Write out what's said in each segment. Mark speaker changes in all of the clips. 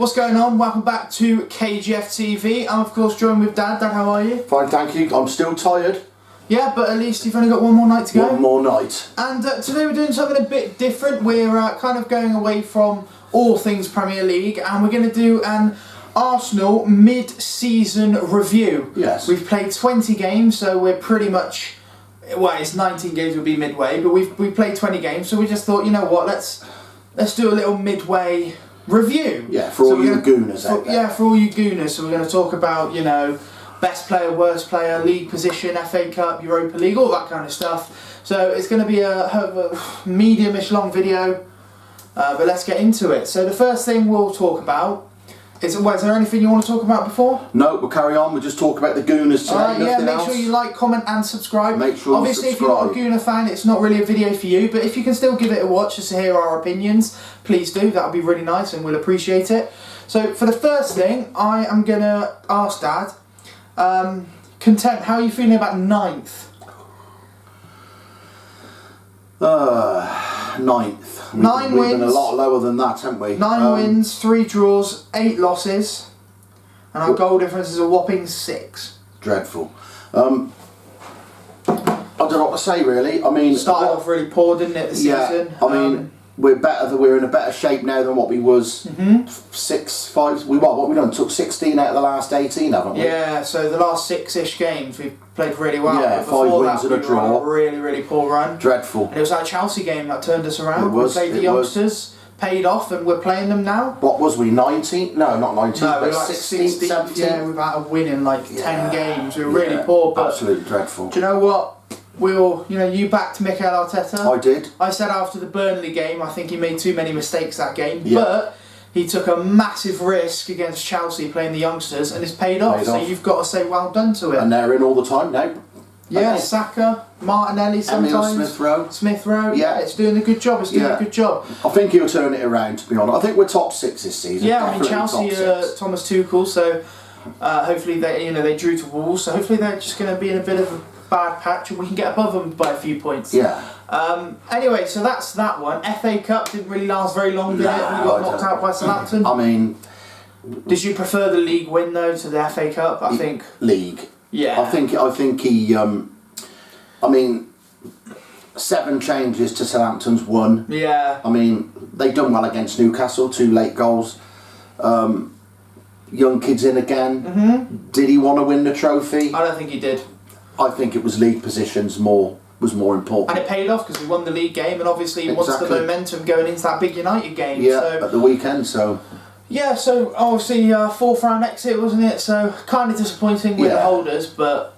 Speaker 1: What's going on? Welcome back to KGF TV. I'm of course joined with Dad. Dad, how are you?
Speaker 2: Fine, thank you. I'm still tired.
Speaker 1: Yeah, but at least you've only got one more night to go.
Speaker 2: One more night.
Speaker 1: And today we're doing something a bit different. We're kind of going away from all things Premier League, and we're going to do an Arsenal mid-season review.
Speaker 2: Yes.
Speaker 1: We've played 20 games, so we're pretty much... Well, it's 19 games would be midway, but we've played 20 games, so we just thought, you know what, let's do a little midway review.
Speaker 2: Yeah, for all you gooners out there.
Speaker 1: Yeah, for all you gooners. So we're going to talk about, you know, best player, worst player, league position, FA Cup, Europa League, all that kind of stuff. So it's going to be a medium-ish long video, but let's get into it. So the first thing we'll talk about is there anything you want to talk about before?
Speaker 2: No, we'll carry on. We'll just talk about the Gooners today.
Speaker 1: Alright, yeah, make
Speaker 2: else.
Speaker 1: sure you like, comment and subscribe.
Speaker 2: Make sure
Speaker 1: Obviously,
Speaker 2: you
Speaker 1: if you're not a
Speaker 2: subscribe.
Speaker 1: Gooner fan, it's not really a video for you, but if you can still give it a watch just to hear our opinions, please do. That would be really nice and we'll appreciate it. So for the first thing, I am going to ask Dad, Content, how are you feeling about 9th?
Speaker 2: 9th. We've been a lot lower than that, haven't we?
Speaker 1: 9 wins, 3 draws, 8 losses, and our goal difference is a whopping 6.
Speaker 2: Dreadful. I don't know what to say really. I mean,
Speaker 1: Started off really poor, didn't it, the season?
Speaker 2: Yeah, I mean, we're in a better shape now than what we was 6-5. What we done? Took 16 out of the last 18, haven't we?
Speaker 1: Yeah, so the last 6-ish games we've played really well.
Speaker 2: Yeah,
Speaker 1: but before
Speaker 2: 5 wins
Speaker 1: that,
Speaker 2: and a draw.
Speaker 1: We were on a really, really poor run.
Speaker 2: Dreadful.
Speaker 1: And it was that Chelsea game that turned us around.
Speaker 2: It was,
Speaker 1: We played the
Speaker 2: it was.
Speaker 1: youngsters, paid off, and we're playing them now.
Speaker 2: What was we? 19? No, not 19.
Speaker 1: No, we
Speaker 2: but
Speaker 1: were like
Speaker 2: 16, 17.
Speaker 1: Yeah, we've had a win in like 10
Speaker 2: Yeah,
Speaker 1: games. We were really
Speaker 2: yeah,
Speaker 1: poor, but
Speaker 2: absolutely dreadful.
Speaker 1: do you know what? You backed Mikel Arteta.
Speaker 2: I did.
Speaker 1: I said after the Burnley game, I think he made too many mistakes that game,
Speaker 2: Yeah.
Speaker 1: but he took a massive risk against Chelsea playing the youngsters, and it's paid off. So you've got to say well done to him.
Speaker 2: And they're in all the time now.
Speaker 1: Yeah,
Speaker 2: Okay.
Speaker 1: Saka, Martinelli sometimes.
Speaker 2: Emil Smith-Rowe.
Speaker 1: Smith-Rowe,
Speaker 2: Yeah.
Speaker 1: it's doing a good job. It's doing
Speaker 2: Yeah.
Speaker 1: a good job.
Speaker 2: I think he'll turn it around, to be honest. I think we're top 6 this season.
Speaker 1: Yeah, I mean
Speaker 2: Definitely
Speaker 1: Chelsea,
Speaker 2: top 6.
Speaker 1: Thomas Tuchel. So hopefully they drew to Wolves. So hopefully they're just going to be in a bit of a bad patch, and we can get above them by a few points.
Speaker 2: Yeah.
Speaker 1: Anyway, so that's that one. FA Cup didn't really last very long, did it? We got knocked out by Southampton.
Speaker 2: I mean,
Speaker 1: Did you prefer the league win though to the FA Cup? I think.
Speaker 2: league.
Speaker 1: Yeah.
Speaker 2: I think he. I mean, 7 changes to Southampton's 1.
Speaker 1: Yeah.
Speaker 2: I mean, they done well against Newcastle. 2 late goals. Young kids in again. Did he want to win the trophy?
Speaker 1: I don't think he did.
Speaker 2: I think it was league positions was more important.
Speaker 1: And it paid off because we won the league game, and obviously he wants the
Speaker 2: Exactly.
Speaker 1: momentum going into that big United game.
Speaker 2: Yeah,
Speaker 1: So,
Speaker 2: at the weekend. So
Speaker 1: yeah, so obviously 4th round exit, wasn't it? So kind of disappointing with the
Speaker 2: Yeah.
Speaker 1: holders, but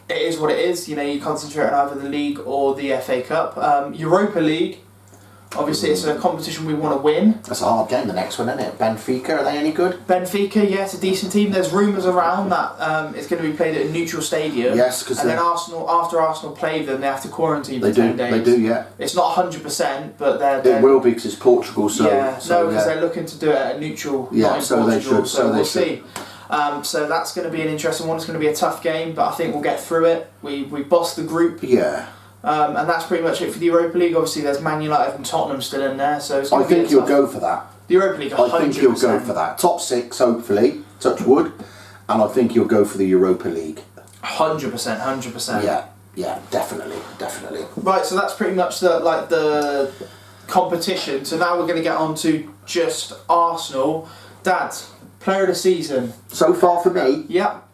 Speaker 1: it is what it is. You know, you concentrate on either the league or the FA Cup. Europa League, obviously it's a competition we want to win.
Speaker 2: that's a hard game. The next one, isn't it? Benfica, are they any good?
Speaker 1: Benfica, yeah, it's a decent team. There's rumours around that it's going to be played at a neutral stadium.
Speaker 2: Yes, because
Speaker 1: and then after Arsenal play them, they have to quarantine for
Speaker 2: they
Speaker 1: 10
Speaker 2: do.
Speaker 1: days.
Speaker 2: They do. Yeah.
Speaker 1: It's not 100%, but they're
Speaker 2: It will be because it's Portugal. So
Speaker 1: yeah,
Speaker 2: so,
Speaker 1: no, because
Speaker 2: yeah.
Speaker 1: they're looking to do it at a neutral.
Speaker 2: Yeah,
Speaker 1: not in
Speaker 2: so they
Speaker 1: Portugal,
Speaker 2: should, so they
Speaker 1: we'll
Speaker 2: should.
Speaker 1: see. So that's going to be an interesting one. It's going to be a tough game, but I think we'll get through it. We bossed the group,
Speaker 2: Yeah.
Speaker 1: and that's pretty much it for the Europa League. Obviously, there's Man United and Tottenham still in there, so it's going
Speaker 2: I
Speaker 1: to be
Speaker 2: think
Speaker 1: a
Speaker 2: he'll
Speaker 1: tough.
Speaker 2: go for that.
Speaker 1: The Europa League, 100%.
Speaker 2: I think he'll go for that. Top 6, hopefully, touch wood, and I think he'll go for the Europa League.
Speaker 1: 100%, 100%.
Speaker 2: Yeah, definitely.
Speaker 1: Right, so that's pretty much the competition. So now we're going to get on to just Arsenal. Dad, player of the season.
Speaker 2: So far for me,
Speaker 1: Yep.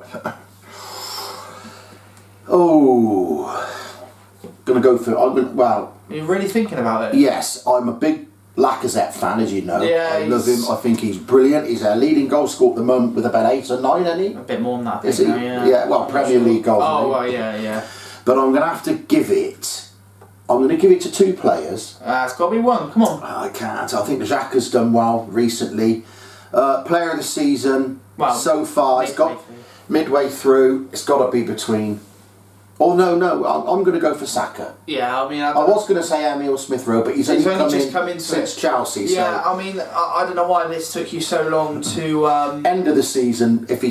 Speaker 2: gonna go for. Well,
Speaker 1: You're really thinking about it?
Speaker 2: yes, I'm a big Lacazette fan, as you know.
Speaker 1: Yeah,
Speaker 2: I love him. I think he's brilliant. He's our leading goal scorer at the moment with about 8 or 9, isn't he?
Speaker 1: A bit more than that, I think.
Speaker 2: Is he?
Speaker 1: now, yeah.
Speaker 2: Yeah, well,
Speaker 1: I'm not
Speaker 2: Premier League goals,
Speaker 1: Oh,
Speaker 2: isn't he?
Speaker 1: well, yeah.
Speaker 2: But I'm gonna have to give it. I'm gonna give it to 2 players.
Speaker 1: It's got to be one. Come on.
Speaker 2: I can't. I think Xhaka's done well recently. Player of the season
Speaker 1: Well,
Speaker 2: so far. It's got midway through. It's got to be between. Oh no! I'm going to go for Saka.
Speaker 1: Yeah, I mean,
Speaker 2: I was going to say Emil Smith-Rowe, but he's only
Speaker 1: just come into
Speaker 2: since
Speaker 1: it.
Speaker 2: Chelsea.
Speaker 1: Yeah,
Speaker 2: So
Speaker 1: I mean, I don't know why this took you so long to.
Speaker 2: end of the season, if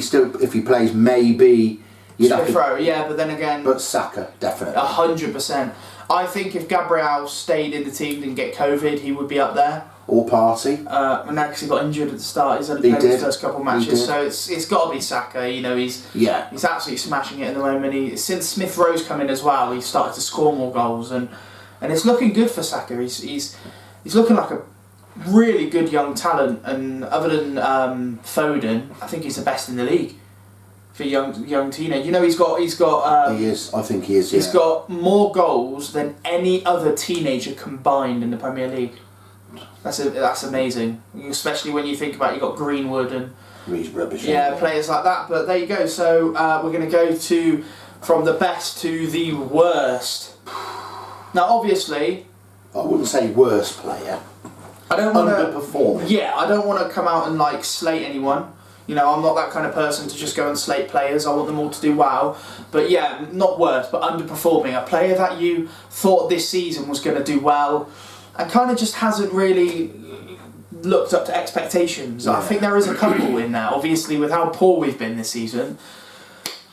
Speaker 2: he plays, maybe you'd have to.
Speaker 1: Smith-Rowe, yeah, but then again,
Speaker 2: But Saka, definitely.
Speaker 1: 100%. I think if Gabriel stayed in the team, didn't get COVID, he would be up there.
Speaker 2: Or Party.
Speaker 1: And now because he got injured at the start, he's only played his first couple of matches, so it's got to be Saka. You know, he's absolutely smashing it at the moment. Since Smith Rowe's come in as well, he's started to score more goals, and it's looking good for Saka. He's looking like a really good young talent, and other than Foden, I think he's the best in the league for young teenage. You know, he's got. He
Speaker 2: is. I think he is.
Speaker 1: He's got more goals than any other teenager combined in the Premier League. That's amazing, especially when you think about you got Greenwood and
Speaker 2: rubbish.
Speaker 1: Players like that. But there you go. So we're going to go from the best to the worst. Now, obviously,
Speaker 2: I wouldn't say worst player.
Speaker 1: I don't want
Speaker 2: underperforming.
Speaker 1: Yeah, I don't want to come out and like slate anyone. You know, I'm not that kind of person to just go and slate players. I want them all to do well. But yeah, not worst, but underperforming. A player that you thought this season was going to do well and kind of just hasn't really looked up to expectations. Yeah. I think there is a couple in there. Obviously, with how poor we've been this season,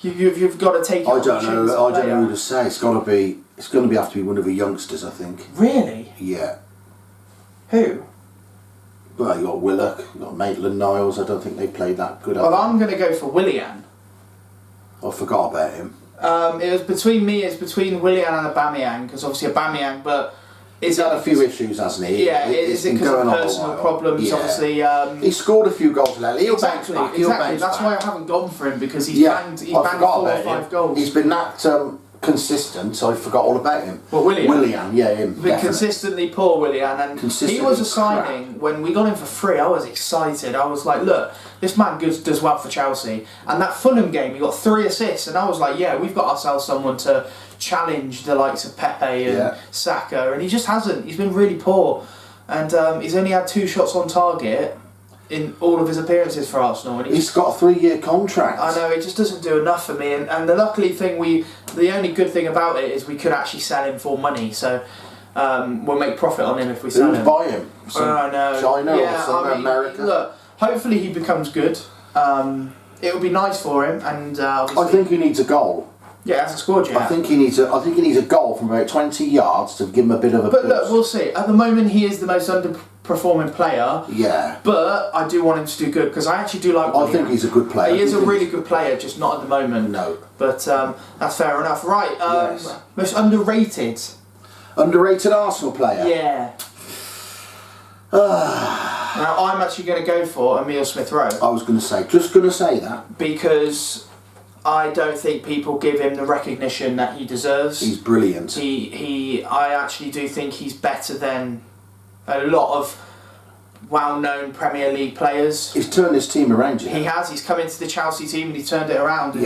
Speaker 1: you've got to take it.
Speaker 2: I don't know who to say. It's going to have to be one of the youngsters, I think.
Speaker 1: Really?
Speaker 2: Yeah.
Speaker 1: Who?
Speaker 2: Well, you got Willock, you got Maitland-Niles. I don't think they played that good.
Speaker 1: Well, I'm going to go for Willian.
Speaker 2: I forgot about him.
Speaker 1: It's between Willian and Aubameyang, because obviously Aubameyang, but
Speaker 2: he's had a few issues, hasn't he?
Speaker 1: Yeah, is it because of personal problems? Yeah. Obviously,
Speaker 2: he scored a few goals lately.
Speaker 1: Exactly. That's why I haven't gone for him, because he's banged 4 or 5 goals.
Speaker 2: He's been that consistent, so I forgot all about him.
Speaker 1: Well, Willian,
Speaker 2: yeah, him.
Speaker 1: Been consistently poor, Willian, and he was a signing when we got him for free. I was excited. I was like, look, this man does well for Chelsea. And that Fulham game, he got 3 assists, and I was like, yeah, we've got ourselves someone to challenge the likes of Pepe and Saka, and he just hasn't. He's been really poor, and he's only had 2 shots on target in all of his appearances for Arsenal, and
Speaker 2: he's got a 3-year contract.
Speaker 1: I know, it just doesn't do enough for me, and the the only good thing about it is we could actually sell him for money, so we'll make profit on him if we sell him.
Speaker 2: Who's buy him?
Speaker 1: I know.
Speaker 2: China or somewhere, America?
Speaker 1: Look, hopefully he becomes good. It would be nice for him, and obviously,
Speaker 2: I think he needs a goal.
Speaker 1: Yeah, that's a scored yet.
Speaker 2: I think he needs a goal from about 20 yards to give him a bit of a.
Speaker 1: But boost. Look, we'll see. At the moment, he is the most underperforming player.
Speaker 2: Yeah.
Speaker 1: But I do want him to do good, because I actually do like.
Speaker 2: I think he's a good player.
Speaker 1: He is a really good player, just not at the moment.
Speaker 2: No.
Speaker 1: But that's fair enough. Right. Yes. Most underrated.
Speaker 2: Underrated Arsenal player.
Speaker 1: Yeah. Now I'm actually going to go for Emile Smith Rowe.
Speaker 2: I was going to say that
Speaker 1: because I don't think people give him the recognition that he deserves.
Speaker 2: He's brilliant.
Speaker 1: I actually do think he's better than a lot of well-known Premier League players.
Speaker 2: He's turned his team around.
Speaker 1: He has. He's come into the Chelsea team and he turned it around.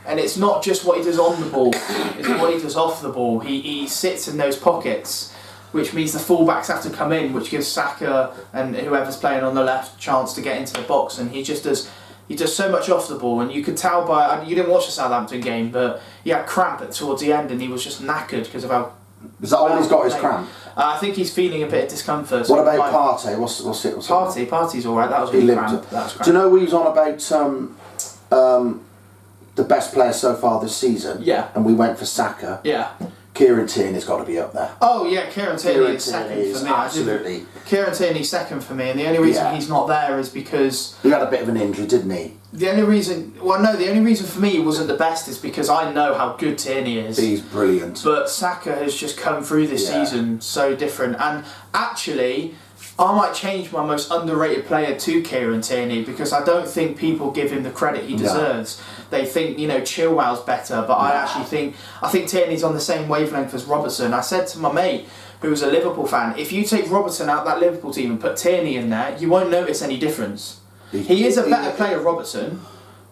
Speaker 1: And it's not just what he does on the ball; it's what he does off the ball. He sits in those pockets, which means the fullbacks have to come in, which gives Saka and whoever's playing on the left a chance to get into the box. And he just does. He does so much off the ball, and you could tell by. You didn't watch the Southampton game, but he had cramp towards the end, and he was just knackered because of how.
Speaker 2: Is that all he's got? His cramp.
Speaker 1: I think he's feeling a bit of discomfort.
Speaker 2: What about Partey? What's it?
Speaker 1: Partey's all right. That was really cramp.
Speaker 2: Do you know who he's on about? The best player so far this season.
Speaker 1: Yeah.
Speaker 2: And we went for Saka.
Speaker 1: Yeah.
Speaker 2: Kieran Tierney's got to be up there.
Speaker 1: Oh yeah, Kieran Tierney is second for me.
Speaker 2: Absolutely.
Speaker 1: Kieran Tierney's second for me, and the only reason he's not there is because
Speaker 2: he had a bit of an injury, didn't he?
Speaker 1: The only reason for me he wasn't the best is because I know how good Tierney is.
Speaker 2: He's brilliant.
Speaker 1: But Saka has just come through this season so different, and actually, I might change my most underrated player to Kieran Tierney because I don't think people give him the credit he deserves. They think, Chilwell's better, but I think Tierney's on the same wavelength as Robertson. I said to my mate, who was a Liverpool fan, if you take Robertson out that Liverpool team and put Tierney in there, you won't notice any difference. He is a better player, Robertson,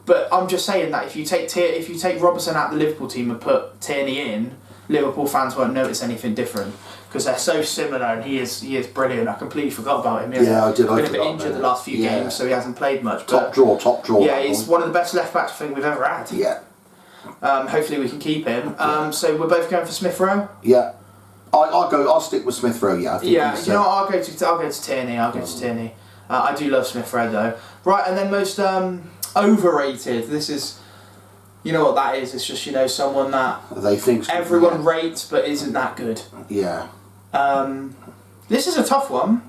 Speaker 1: but I'm just saying that if you take Robertson out the Liverpool team and put Tierney in, Liverpool fans won't notice anything different. Because they're so similar, and he is brilliant. I completely forgot about him.
Speaker 2: I did.
Speaker 1: He's been a bit injured the last few games, so he hasn't played much.
Speaker 2: Top draw.
Speaker 1: Yeah, he's one of the best left backs I think we've ever had.
Speaker 2: Yeah.
Speaker 1: Hopefully we can keep him. So we're both going for Smith Rowe.
Speaker 2: Yeah. I'll stick with Smith Rowe. Yeah.
Speaker 1: I'll go to Tierney. I'll go to Tierney. I do love Smith Rowe though. Right, and then most overrated. This is. You know what that is? It's just someone that
Speaker 2: they think
Speaker 1: everyone rates but isn't that good.
Speaker 2: Yeah.
Speaker 1: This is a tough one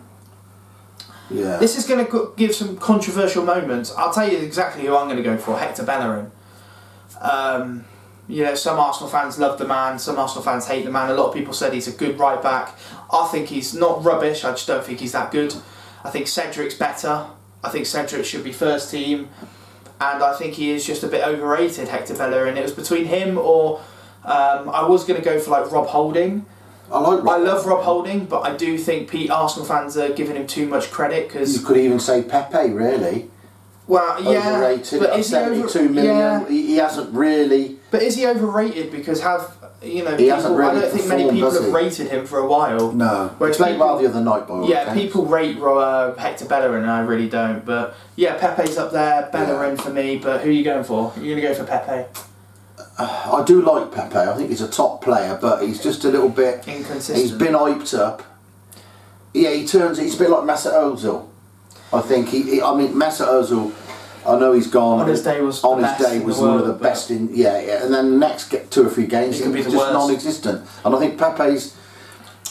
Speaker 2: Yeah.
Speaker 1: This is going to give some controversial moments. I'll tell you exactly who I'm going to go for, Hector Bellerin. You know, some Arsenal fans love the man, some Arsenal fans hate the man. A lot of people said he's a good right back. I think he's not rubbish, I just don't think he's that good. I think Cedric's better. I think Cedric should be first team. And I think he is just a bit overrated, Hector Bellerin. It was between him or I was going to go for like Rob Holding.
Speaker 2: I
Speaker 1: love Rob Holding, but I do think Arsenal fans are giving him too much credit because
Speaker 2: you could even say Pepe, really.
Speaker 1: Well, yeah,
Speaker 2: overrated.
Speaker 1: but
Speaker 2: At
Speaker 1: is
Speaker 2: 72 million,
Speaker 1: yeah.
Speaker 2: he hasn't really.
Speaker 1: But is he overrated? Because
Speaker 2: he hasn't really
Speaker 1: I don't think many people have rated him for a while.
Speaker 2: No,
Speaker 1: Whereas
Speaker 2: he played well the other night, by all
Speaker 1: yeah,
Speaker 2: accounts.
Speaker 1: people rate Hector Bellerin, and I really don't. But yeah, Pepe's up there, Bellerin for me. But who are you going for? You're going to go for Pepe?
Speaker 2: I do like Pepe. I think he's a top player, but he's just a little bit
Speaker 1: inconsistent.
Speaker 2: He's been hyped up. Yeah, he's a bit like Mesut Ozil. I think Mesut Ozil. I know he's gone.
Speaker 1: On his day was
Speaker 2: one of the best in and then the next 2 or 3 games he was just non-existent. And I think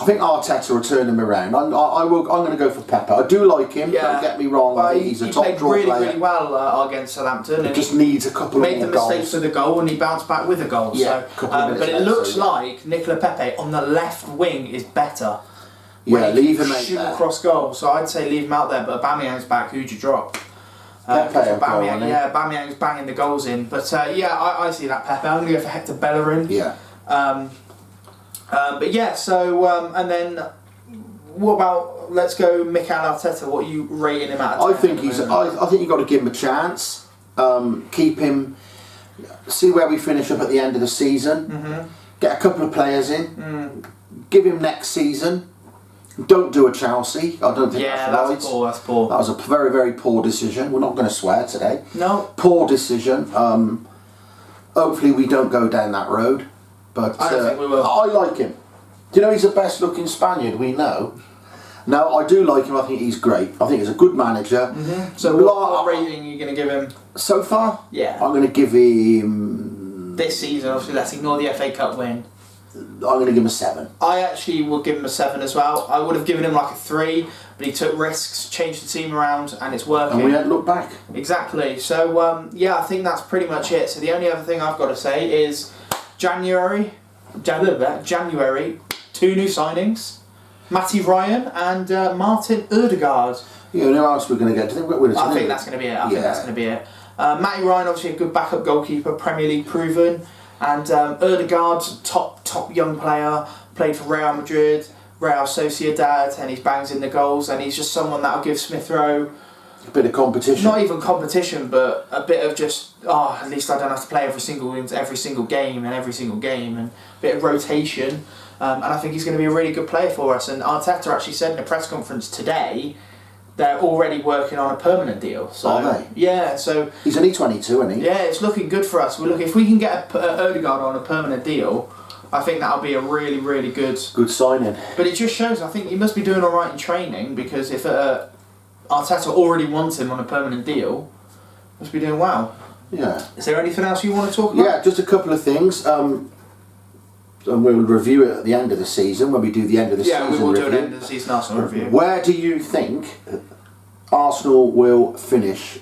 Speaker 2: I think Arteta will turn him around. I'm going to go for Pepe. I do like him.
Speaker 1: Yeah.
Speaker 2: Don't get me wrong.
Speaker 1: Well,
Speaker 2: I think he's a top draw
Speaker 1: player.
Speaker 2: player.
Speaker 1: Really well against Southampton.
Speaker 2: He just needs a couple
Speaker 1: made
Speaker 2: of
Speaker 1: the
Speaker 2: more
Speaker 1: mistakes
Speaker 2: goals.
Speaker 1: with the goal, and he bounced back with a goal.
Speaker 2: Yeah,
Speaker 1: so, but it looks like Nicola Pepe on the left wing is better.
Speaker 2: Yeah, leave him out
Speaker 1: shoot
Speaker 2: there.
Speaker 1: Cross goal. So I'd say leave him out there. But Aubameyang's back. Who'd you drop? Aubameyang's banging the goals in. But I see that Pepe. I'm going to go for Hector Bellerin.
Speaker 2: Yeah.
Speaker 1: But yeah, so and then what about, let's go Mikel Arteta. What are you rating him at?
Speaker 2: I think I think you've got to give him a chance. Keep him. See where we finish up at the end of the season.
Speaker 1: Mm-hmm.
Speaker 2: Get a couple of players in. Give him next season. Don't do a Chelsea. I don't think that's right.
Speaker 1: That's poor.
Speaker 2: That was a very, very poor decision. We're not going to swear today.
Speaker 1: No.
Speaker 2: Poor decision. Hopefully we don't go down that road. But
Speaker 1: I don't think we will.
Speaker 2: I like him. Do you know he's the best looking Spaniard we know? No, I do like him. I think he's great. I think he's a good manager.
Speaker 1: Mm-hmm. So what rating are you going to give him?
Speaker 2: So far?
Speaker 1: Yeah.
Speaker 2: I'm going to give him...
Speaker 1: This season, obviously, let's ignore the FA Cup win.
Speaker 2: I'm going to give him a 7.
Speaker 1: I actually would give him a 7 as well. I would have given him like a 3, but he took risks, changed the team around, and it's working.
Speaker 2: And we don't look back.
Speaker 1: Exactly. So, I think that's pretty much it. So the only other thing I've got to say is January, 2 new signings. Matty Ryan and Martin Odegaard.
Speaker 2: Yeah, who else we're going to get? Do you think we're going to
Speaker 1: I think that's going to be it. Matty Ryan, obviously a good backup goalkeeper, Premier League proven. And Odegaard, top young player, played for Real Madrid, Real Sociedad, and he bangs in the goals, and he's just someone that'll give Smith Rowe
Speaker 2: a bit of competition.
Speaker 1: Not even competition, but a bit of just, at least I don't have to play every single game, and a bit of rotation. And I think he's going to be a really good player for us. And Arteta actually said in a press conference today they're already working on a permanent deal. So,
Speaker 2: are they?
Speaker 1: Yeah, so...
Speaker 2: He's only 22, isn't he?
Speaker 1: Yeah, it's looking good for us. If we can get Odegaard on a permanent deal, I think that'll be a really, really good...
Speaker 2: Good signing.
Speaker 1: But it just shows, I think he must be doing alright in training, because if Arteta already wants him on a permanent deal, must be doing well.
Speaker 2: Yeah.
Speaker 1: Is there anything else you want to talk about?
Speaker 2: Yeah, just a couple of things. And we'll review it at the end of the season when we do the end of the season review.
Speaker 1: Yeah, we will do an end of the season Arsenal review.
Speaker 2: Where do you think Arsenal will finish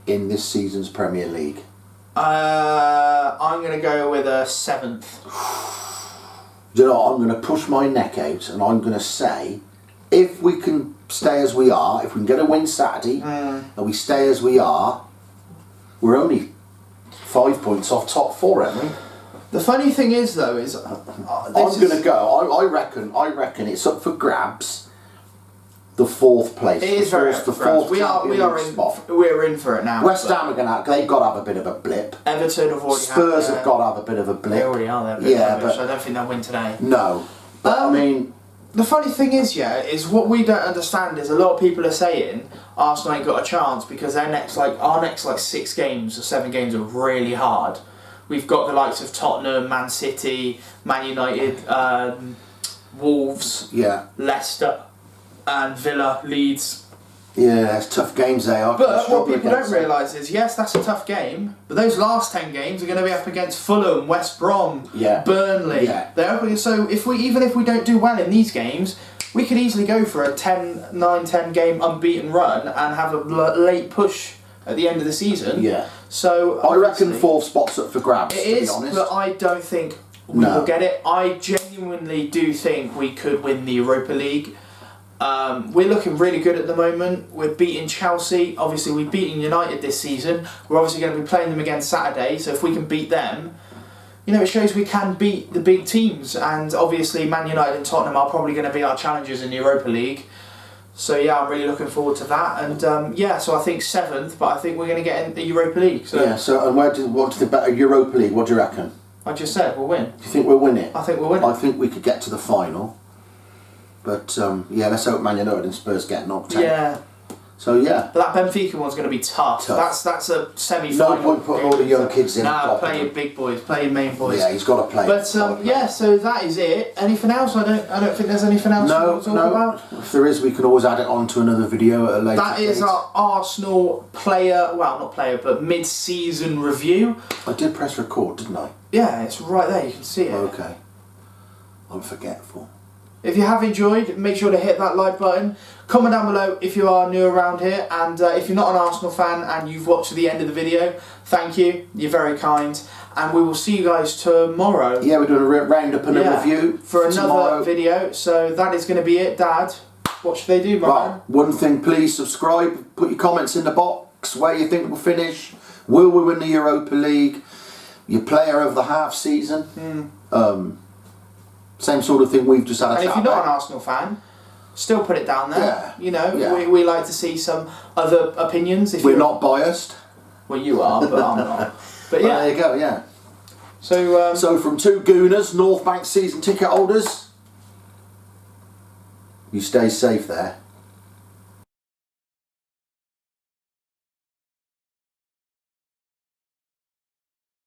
Speaker 2: in this season's Premier League?
Speaker 1: I'm going to go with a 7th.
Speaker 2: Do you know what? I'm going to push my neck out and I'm going to say, if we can stay as we are, if we can get a win Saturday and we stay as we are, we're only 5 points off top 4, aren't we?
Speaker 1: The funny thing is, though, is
Speaker 2: I'm going to go. I reckon it's up for grabs. The 4th place.
Speaker 1: It is very
Speaker 2: the fourth spot.
Speaker 1: We're in for it now.
Speaker 2: West Ham are they've got to have a bit of a blip.
Speaker 1: Everton have already
Speaker 2: Spurs have got to have a bit of a blip.
Speaker 1: They already are there.
Speaker 2: Yeah, but
Speaker 1: I don't think they'll win today.
Speaker 2: No, but I mean,
Speaker 1: the funny thing is, is what we don't understand is a lot of people are saying Arsenal ain't got a chance because our next 6 games or 7 games are really hard. We've got the likes of Tottenham, Man City, Man United, Wolves, Leicester, and Villa, Leeds.
Speaker 2: Yeah, it's tough games they are.
Speaker 1: But what people don't realise is, yes, that's a tough game, but those last 10 games are going to be up against Fulham, West Brom, Burnley.
Speaker 2: Yeah.
Speaker 1: They're up against, so even if we don't do well in these games, we could easily go for a 9-10 game unbeaten run and have a late push at the end of the season.
Speaker 2: Yeah.
Speaker 1: So
Speaker 2: I reckon 4th spot's up for grabs,
Speaker 1: it
Speaker 2: to be
Speaker 1: is,
Speaker 2: honest.
Speaker 1: but I don't think we will get it. I genuinely do think we could win the Europa League. We're looking really good at the moment. We're beating Chelsea. Obviously, we've beaten United this season. We're obviously going to be playing them again Saturday. So if we can beat them, you know, it shows we can beat the big teams. And obviously, Man United and Tottenham are probably going to be our challengers in the Europa League. So yeah, I'm really looking forward to that. And yeah, so I think 7th, but I think we're going to get in the Europa League. So
Speaker 2: yeah. So and what do you think about Europa League? What do you reckon?
Speaker 1: I just said we'll win.
Speaker 2: Do you think we'll win it?
Speaker 1: I think we'll win it.
Speaker 2: I think we could get to the final. But yeah, let's hope Man United and Spurs get knocked out.
Speaker 1: Yeah.
Speaker 2: So yeah.
Speaker 1: But that Benfica one's going to be tough. That's a semi-final.
Speaker 2: No point putting all the young kids in.
Speaker 1: Nah, play your big boys, play your main boys.
Speaker 2: Yeah, he's got to play.
Speaker 1: But yeah, so that is it. Anything else? I don't think there's anything else to talk about.
Speaker 2: If there is, we can always add it on to another video at a later date.
Speaker 1: That is our Arsenal but mid-season review.
Speaker 2: I did press record, didn't I?
Speaker 1: Yeah, it's right there. You can see it.
Speaker 2: Okay. I'm forgetful.
Speaker 1: If you have enjoyed, make sure to hit that like button. Comment down below if you are new around here, and if you're not an Arsenal fan and you've watched to the end of the video, thank you. You're very kind, and we will see you guys tomorrow.
Speaker 2: Yeah, we're doing a roundup and a review
Speaker 1: for another video. So that is going to be it, Dad. What should they do, my man?
Speaker 2: One thing, please subscribe. Put your comments in the box. Where you think we'll finish? Will we win the Europa League? Your player of the half season. Same sort of thing we've just had.
Speaker 1: And if you're not an Arsenal fan, still put it down there.
Speaker 2: Yeah.
Speaker 1: You know, we like to see some other opinions. If
Speaker 2: we're not biased.
Speaker 1: Well, you are, but I'm not. But yeah.
Speaker 2: There you go. Yeah.
Speaker 1: So.
Speaker 2: So from 2 Gooners, North Bank season ticket holders. You stay safe there.